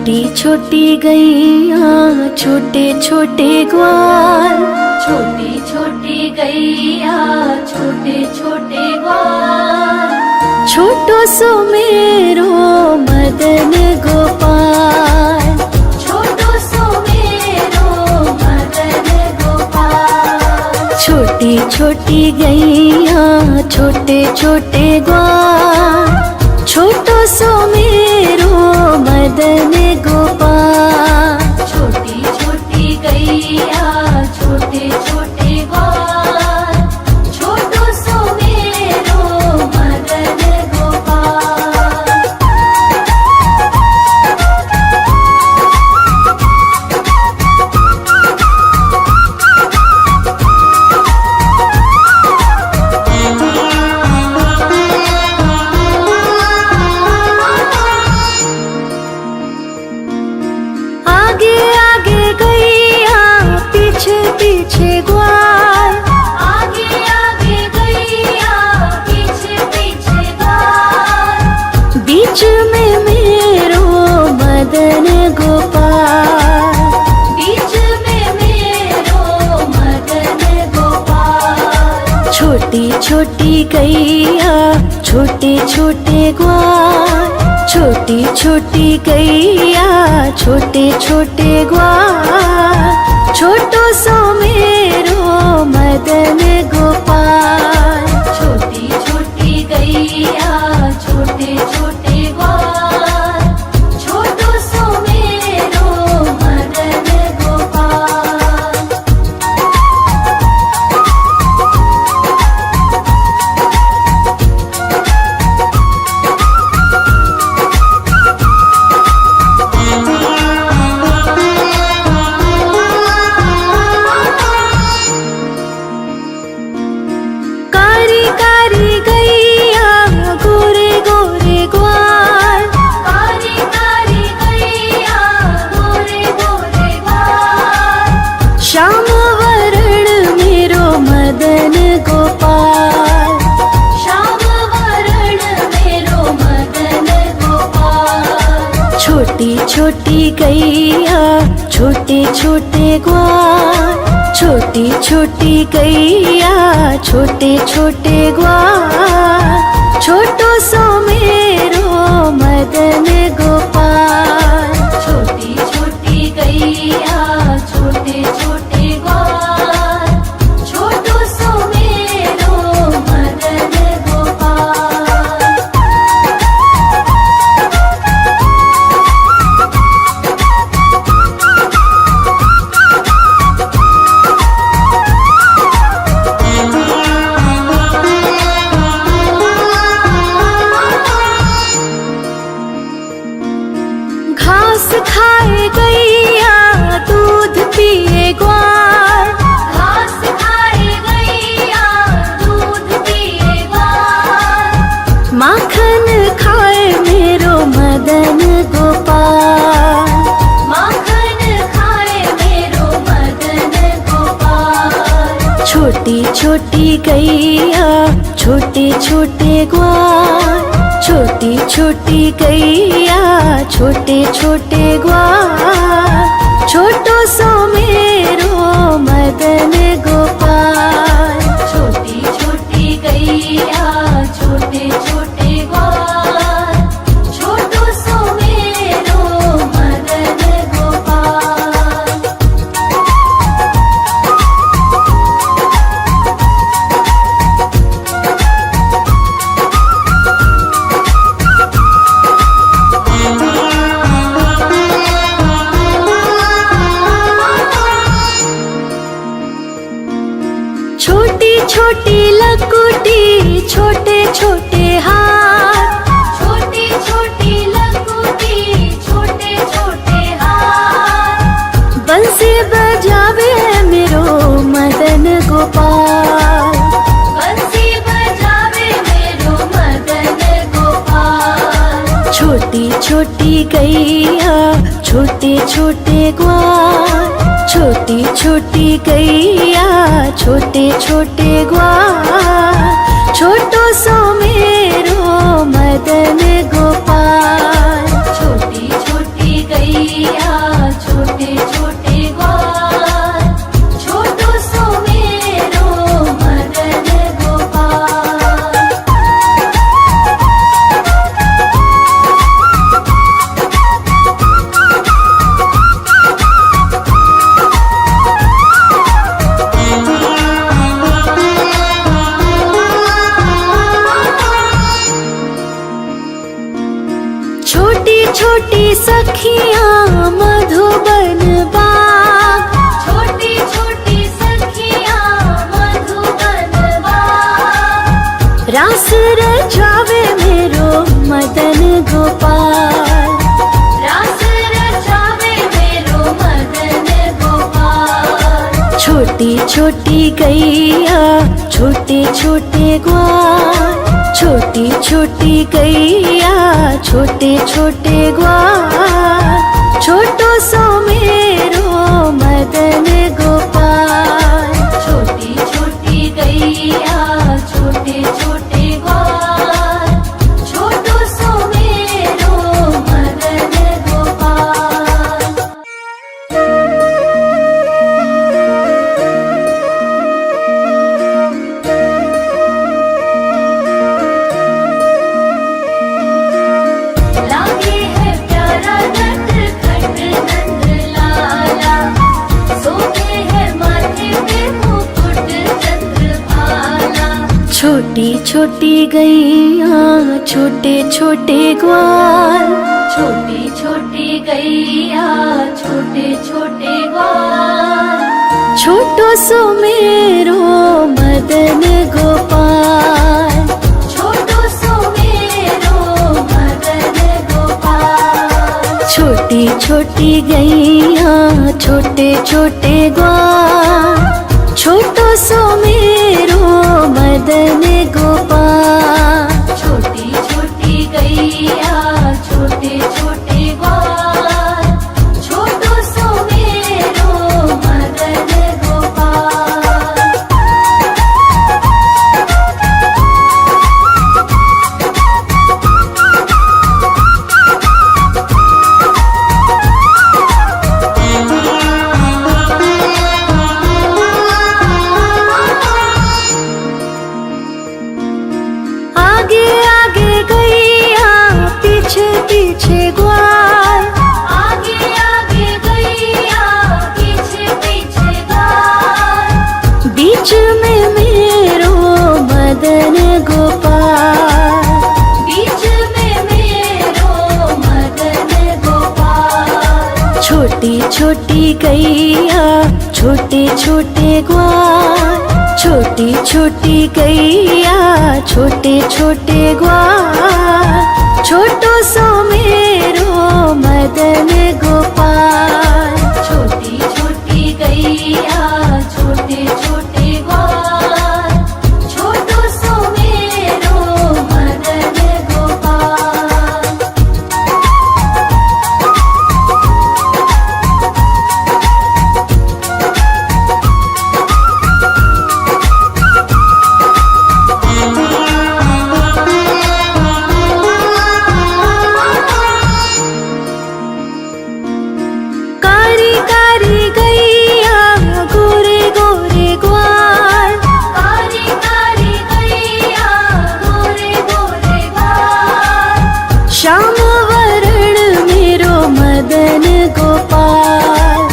छोटी छोटी गैया छोटे छोटे ग्वाल, छोटी छोटी गैया छोटे छोटे ग्वाल, छोटो सो मेरो मदन गोपाल, छोटो सो मेरो मदन गोपाल। छोटी छोटी गैया छोटे छोटे ग्वाल, छोटो सो मेरो मदन गोपाल। छोटी छोटी गैया छोटे छोटे ग्वाल, छोटो सो मेरो मदन गोपाल। आगे आगे गैया पीछे पीछे ग्वाल, आगे आगे गैया पीछे पीछे ग्वाल, बीच में मेरो मदन गोपाल। बीच में मेरो मदन गोपाल। छोटी छोटी गैया छोटे छोटे ग्वाल, छोटी छोटी गैया छोटे छोटे ग्वाल, छोटो सो मेरो मदन गोपाल। छोटी छोटी गैया छोटे छोटे ग्वाल, छोटो सो मेरो मदन गोपाल। कारी कारी गैया गोरे गोरे ग्वाल, कारी कारी गैया गोरे गोरे ग्वाल, श्याम वरण मेरो मदन गोपाल। श्याम वरण मेरो मदन गोपाल। छोटी छोटी गैया छोटे छोटे ग्वाल, छोटी छोटी गैया छोटे छोटे ग्वाल, छोटो सो मेरो मदन गोपाल। छोटी छोटी गैया छोटे छोटे ग्वाल, छोटो सो मेरो मदन गोपाल। घास खाए गैया दूध पिए ग्वाल, घास खाए गैया दूध पिए ग्वाल, माखन खाए मेरो मदन गोपाल। माखन खाए मेरो मदन गोपाल। छोटी छोटी गैया छोटे छोटे ग्वाल, छोटी छोटी गैया छोटे छोटे ग्वाल, छोटो सो मेरो मदन गोपाल। छोटी छोटी गैया छोटे छोटे ग्वाल, छोटो सो मेरो मदन गोपाल। छोटी छोटी लकुटी छोटे छोटे हाथ, छोटी छोटी लकुटी छोटे छोटे हाथ, बंसी बजावे मेरो मदन गोपाल। बंसी बजावे मेरो मदन गोपाल। छोटी छोटी गैया छोटे छोटे ग्वाल, छोटी छोटी गैया छोटे छोटे ग्वाल, छोटो सो मेरो मदन गोपाल। छोटी छोटी गैया रास रचावे मेरो मदन गोपाल। रास रचावे मेरो मदन गोपाल। छोटी छोटी गैया छोटे छोटे ग्वाल, छोटी छोटी गैया छोटे छोटे ग्वाल, छोटो सो मेरो मदन गोपाल। छोटी छोटी गैया छोटे छोटे ग्वाल, छोटो सो मेरो मदन गोपाल। लागे है प्यारा नटखट नंद लाला, सोते है माथे पे मुकुट चंद्रभाला। छोटी छोटी गैया छोटे छोटे ग्वाल, छोटी छोटी गैया छोटे छोटे ग्वाल, छोटो सो मेरो मदन गोपाल। छोटो सो मेरो मदन गोपाल। छोटी छोटी गैया छोटे छोटे ग्वाल, छोटो सो मेरो मदन गोपाल। छोटी छोटी गैया छोटे छोटे ग्वाल, छोटो सो मेरो मदन गोपाल। आगे आगे गैया पीछे पीछे ग्वाल, आगे आगे गैया पीछे पीछे ग्वाल, बीच में मेरो मदन गोपाल। बीच में मेरो मदन गोपाल। छोटी छोटी गैया छोटे छोटे ग्वाल, छोटी छोटी गैया छोटे छोटे ग्वाल, छोटो सो मेरो मदन गोपाल। छोटी छोटी गैया छोटे छोटे ग्वाल, छोटो सो मेरो मदन गोपाल। कारी कारी गैया गोरे गोरे ग्वाल, कारी कारी गैया गोरे गोरे ग्वाल, श्याम वरण मेरो मदन गोपाल।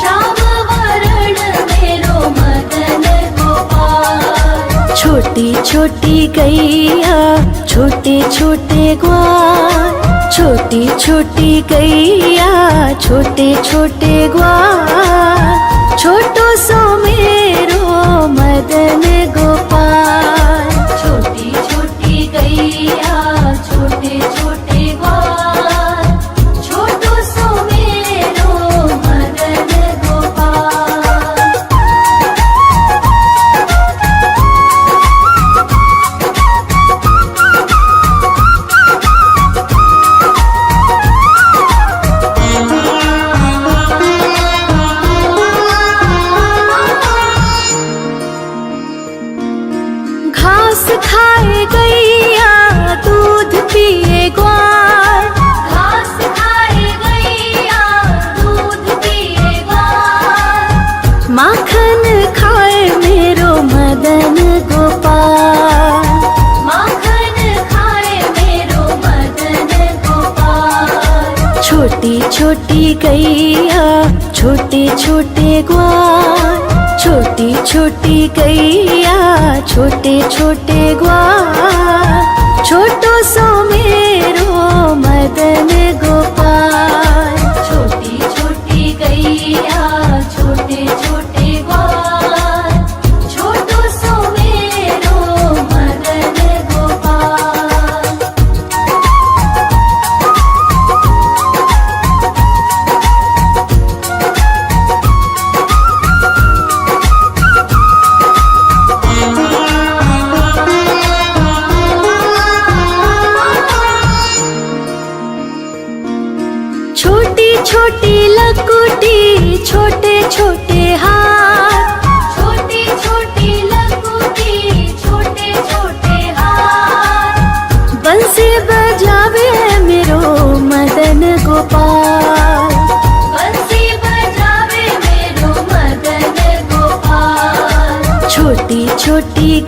श्याम वरण मेरो मदन गोपाल। छोटी छोटी गैया छोटे छोटे ग्वाल, छोटी छोटी गैया छोटे छोटे ग्वाल, छोटो सो मेरो मदन गोपाल। छोटी छोटी गैया छोटे छोटे ग्वाल, छोटो सो मेरो मदन गोपाल। घास खाए गैया दूध पिए ग्वाल, घास खाए गैया दूध पिए ग्वाल, माखन खाए मेरो मदन गोपाल। माखन खाए मेरो मदन गोपाल। छोटी छोटी गैया छोटे छोटे ग्वाल, छोटी छोटी गैया छोटे छोटे ग्वाल, छोटो सो मेरो मदन गोपाल। छोटी छोटी गैया छोटे छोटे ग्वाल, छोटो सो मेरो मदन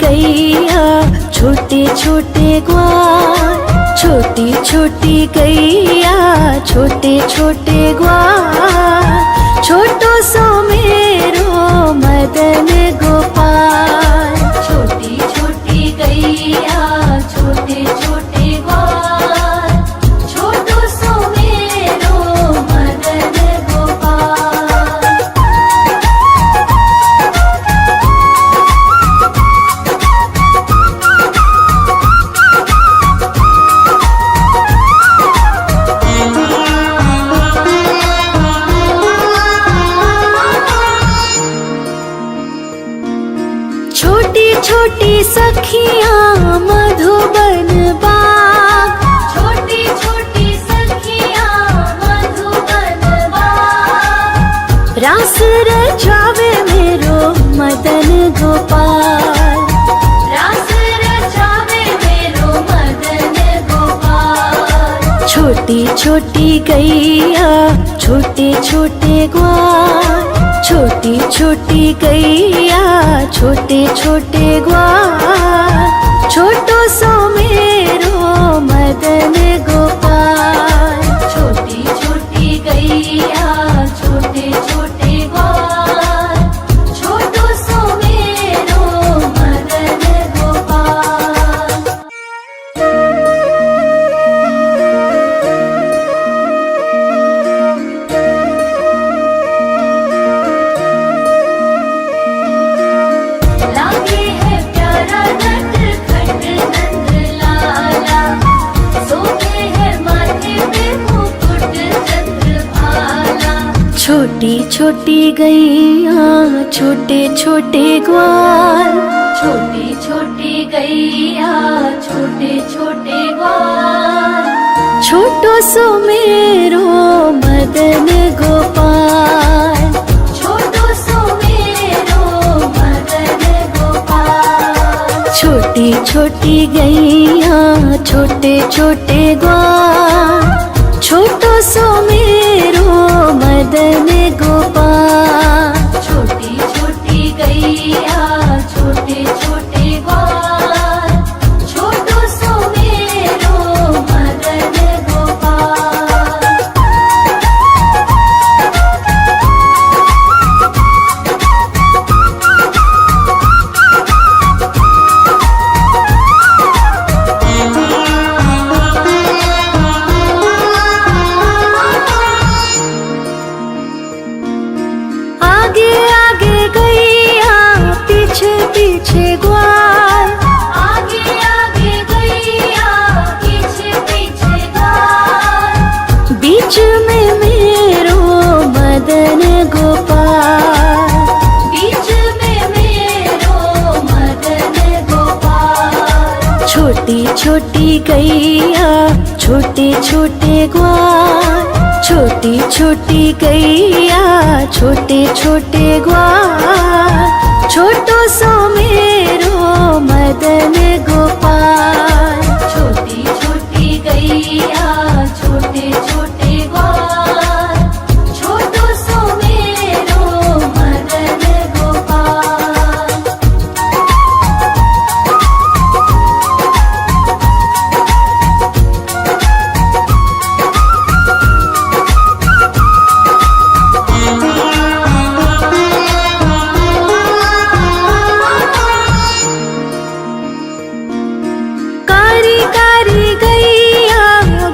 गैया छोटे छोटे ग्वाल, छोटी छोटी गैया छोटे छोटे ग्वाल, छोटो सो मेरो मदन गोपाल। छोटी छोटी गैया छोटे छोटे ग्वाल, छोटो सो मेरो मदन गोपाल। छोटी छोटी सखियाँ मधुबन बाग, छोटी छोटी सखियाँ मधुबन बाग, रास रचावे मेरो मदन गोपाल। रास रचावे मेरो मदन गोपाल। छोटी छोटी गैया छोटे छोटे ग्वाल, छोटी छोटी गैया छोटे छोटे ग्वाल, छोटो सो मेरो मदन गोपाल। छोटी छोटी गैया छोटे छोटे ग्वाल, छोटो सो मेरो मदन गोपाल। लागे है प्यारा नटखट नंद लाला, सोते है माथे पे मुकुट चंद्रभाला। छोटी छोटी गैया छोटे छोटे ग्वाल, छोटी छोटी गैया छोटे छोटे ग्वाल, छोटो सो मेरो मदन गोपाल। छोटो सो मेरो मदन गोपाल। छोटी छोटी गैया छोटे छोटे ग्वाल, छोटो सो मेरो मदन गोपाल। छोटी छोटी गैया छोटे छोटे ग्वाल, छोटो सो मेरो मदन गोपाल। आगे आगे गैया पीछे पीछे ग्वाल, आगे आगे गैया पीछे पीछे ग्वाल, बीच में मेरो मदन गोपाल। बीच में मेरो मदन गोपाल। छोटी छोटी गैया छोटे छोटे ग्वाल, छोटी छोटी गैया छोटे छोटे ग्वाल, छोटो सो मेरो मदन गोपाल। छोटी छोटी गैया छोटे छोटे ग्वाल, छोटो सो मेरो मदन गोपाल। कारी कारी गैया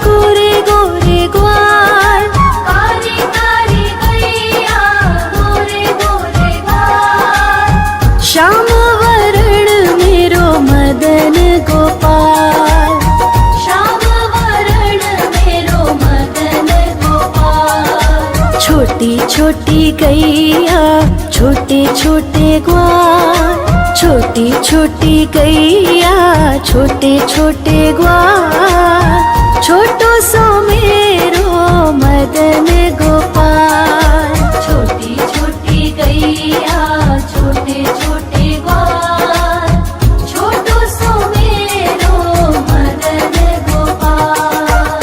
गोरे गोरे ग्वाल, कारी कारी गैया गोरे गोरे ग्वाल, श्याम वरण मेरो मदन गोपाल। श्याम वरण मेरो मदन गोपाल। छोटी छोटी गैया छोटे छोटे ग्वाल, छोटी छोटी गैया छोटे छोटे ग्वाल, छोटो सो मेरो मदन गोपाल। छोटी छोटी गैया छोटे छोटे ग्वाल, छोटो सो मेरो मदन गोपाल।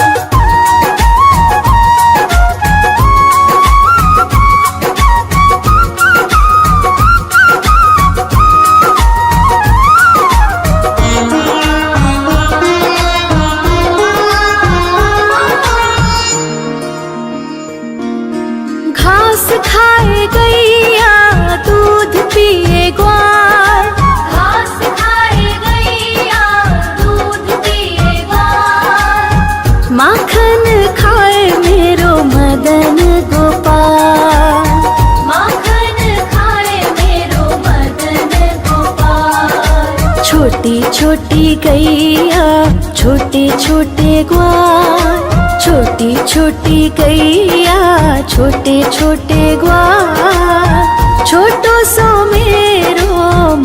छोटी छोटी गैया छोटे छोटे ग्वाल, छोटी छोटी गैया छोटे छोटे ग्वाल, छोटो सो मेरो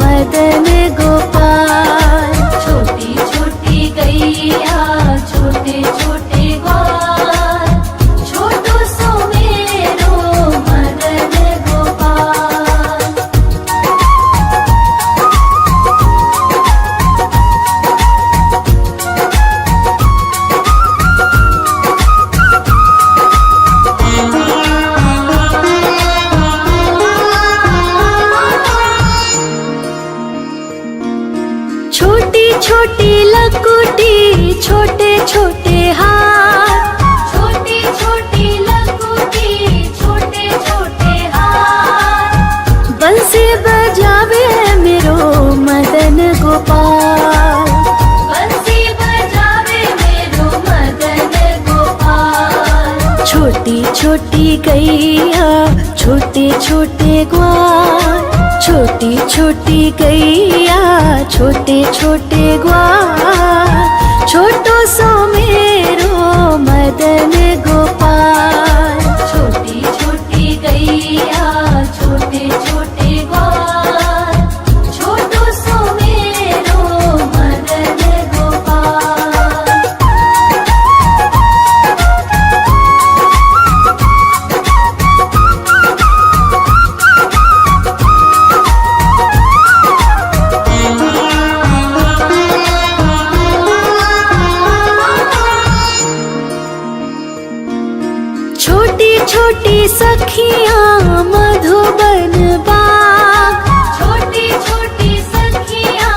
मदन गोपाल। छोटी छोटी गैया छोटे छोटे ग्वाल, छोटो सो मेरो मदन गोपाल। छोटी छोटी लकुटी छोटे छोटे हाथ, छोटी छोटी लकुटी छोटे छोटे हाथ, बंसी बजावे मेरो मदन गोपाल। बंसी बजावे मेरो मदन गोपाल। छोटी छोटी गैया छोटे छोटे ग्वाल, छोटी छोटी गैया छोटे छोटे ग्वाल, छोटो सो मेरो मदन गोपाल। छोटी छोटी गैया छोटे छोटे ग्वाल, छोटो सो मेरो मदन गोपाल। छोटी छोटी सखियाँ मधुबन बाग, छोटी छोटी सखियाँ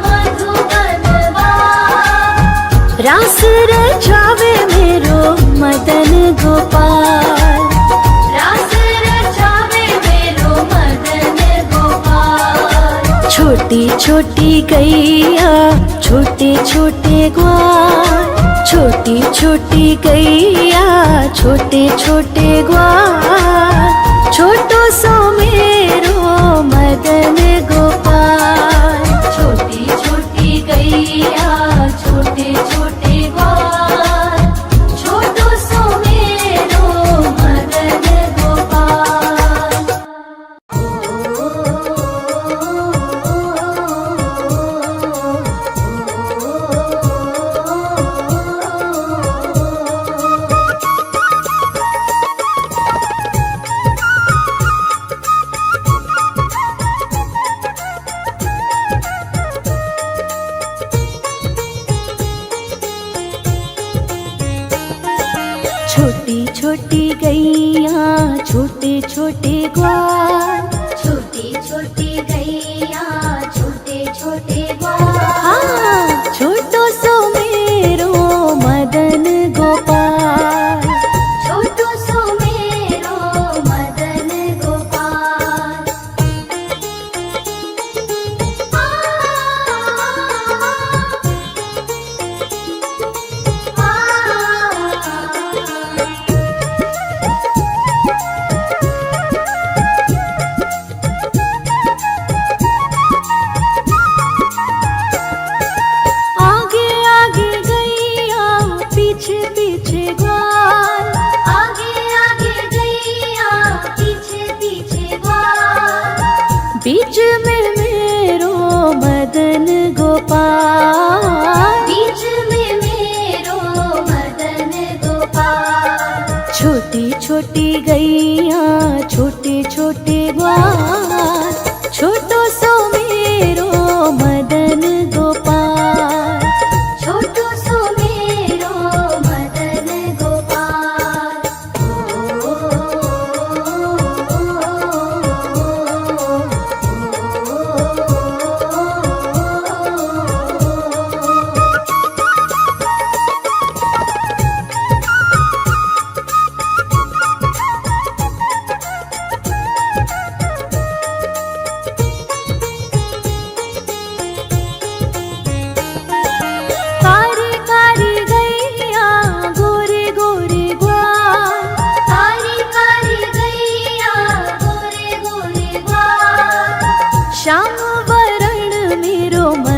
मधुबन बाग, रास रचावे मेरो मदन गोपाल। रास रचावे मेरो मदन गोपाल। छोटी छोटी गैया छोटे छोटे ग्वाल, छोटी छोटी गैया छोटे छोटे ग्वाल, छोटो सो मेरो मदन गोपाल। छोटी छोटी गैया छोटे छोटे ग्वाल, छोटो सो मेरो मदन गोपाल। छोटी छोटी गैया छोटे छोटे ग्वाल, छोटी छोटी गैया छोटे छोटे ग्वाल, हाँ छोटो सो मेरो मदन गोपाल। छोटो सो मेरो मदन गोपाल।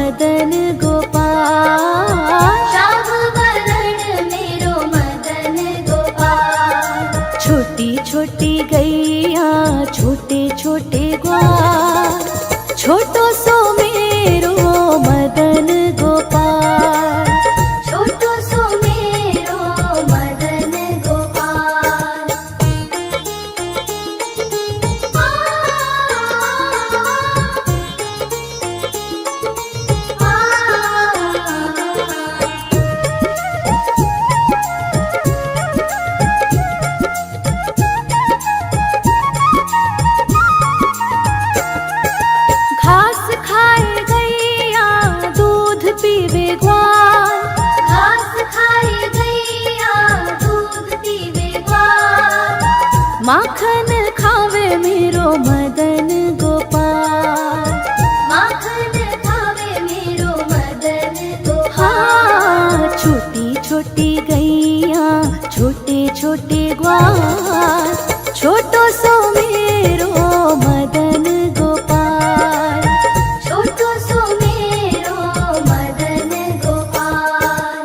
मदन गोपाल। श्याम वरण मेरो मदन गोपाल। छोटी छोटी गैया छोटे छोटे ग्वाल, छोटो सो मेरो मदन गोपाल। छोटो सो मेरो मदन गोपाल। घास खाए गैया दूध पीवे ग्वाल, घास खाए गैया दूध पीवे ग्वाल। माखन खावे मेरो मदन गोपाल। माखन खावे मेरो मदन गोपाल। हाँ, छोटी छोटी गैया छोटे छोटे ग्वाल, छोटो सो मेरो मदन गोपाल। छोटो सो मेरो मदन गोपाल।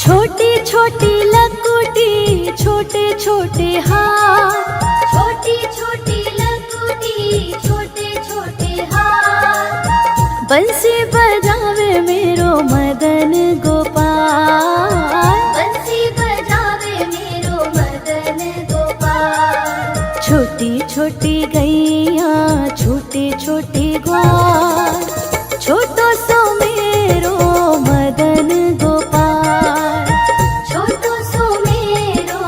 छोटी छोटी लकुटी छोटे छोटे हाथ, छोटी छोटी लकुटी छोटे छोटे हाथ। बंसी बजावे मेरो मदन गोपाल। बंसी बजावे मेरो मदन गोपाल। छोटी छोटी गैया छोटे छोटे ग्वाल, छोटो सो मेरो मदन गोपाल। छोटो सो मेरो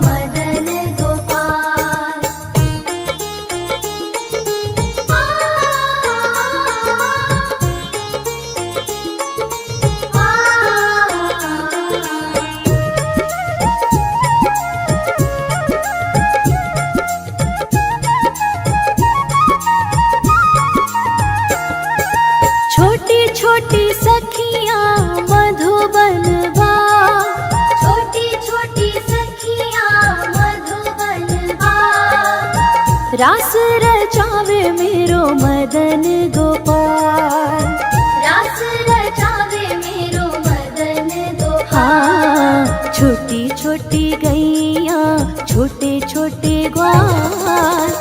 मदन गोपाल। छोटी छोटी सखियाँ मधुबन बाग, छोटी छोटी सखियाँ मधुबन बाग। रास रचावे मेरो मदन गोपाल। रास रचावे मेरो मदन गोपाल। हाँ, छोटी छोटी गैया छोटे छोटे ग्वाल,